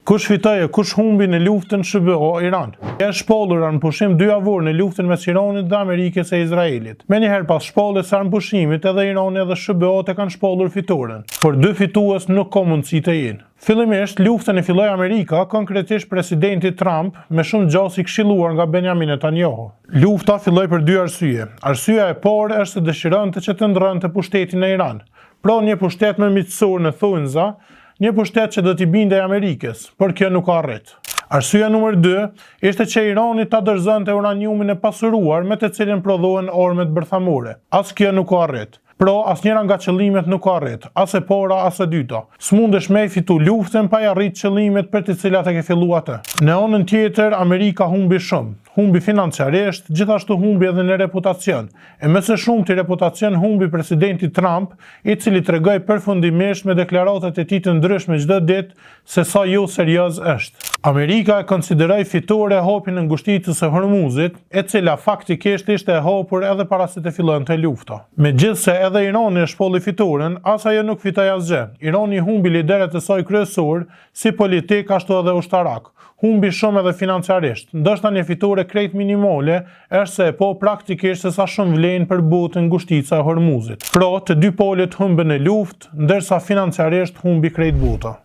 Kush fitoi e kush humbi në luftën SBO-Iran? Janë shpollur në pushim 2 javor në luftën mes Iranit dhe Amerikës e Izraelit. Menjëherë pas shpolljes së pushimit edhe Irani edhe SBO-t e kanë shpollur fituaren, por dy fitues nuk ka mundësi të jenë. Fillimisht luftën e filloi Amerika, konkretisht presidenti Trump, me shumë gjos i këshilluar nga Benjamin Netanyahu. Lufta filloi për 2 arsye. Arsyeja e parë është se dëshironte që të ndrënte pushtetin në Iran. Pra një pushtet më miqësor në thonjza, një pushtet që do t'i bindej Amerikës, por kjo nuk ka arrit. Arsyeja numër 2 ishte që Irani ta dorëzonte uraniumin e pasuruar me të cilin prodhohen armët bërthamore. As kjo nuk ka arrit. Pra, asnjëra nga qëllimet nuk ka arrit, as e para as e dyta. S'mundesh me fitu luftën pa arrit qëllimet për të cilat e ke fillu atë. Në anën tjetër, Amerika humbi shumë. Humbi financiarisht, gjithashtu humbi edhe në reputacion. E më së shumti reputacion humbi presidenti Trump, i cili tregoi përfundimisht me deklaratat e tij të ndryshme çdo ditë se sa jo serioz është. Amerika e konsideroi fitore hapjen e ngushticës së Hormuzit, e cila faktikisht ishte e hapur edhe para se të fillonte lufta. Megjithse edhe Irani e shpolli fitoren, as ajo nuk fitoi asgjë. Irani humbi liderët e saj kryesor, si politik ashtu edhe ushtarak. Humbi shumë edhe financiarisht. Ndoshta një fitore krejt minimale është se po praktikisht se sa shumë vlen për botën ngushtica e Hormuzit. Pra, të dy polet humbën në luftë, ndërsa financiarisht humbi krejt bota.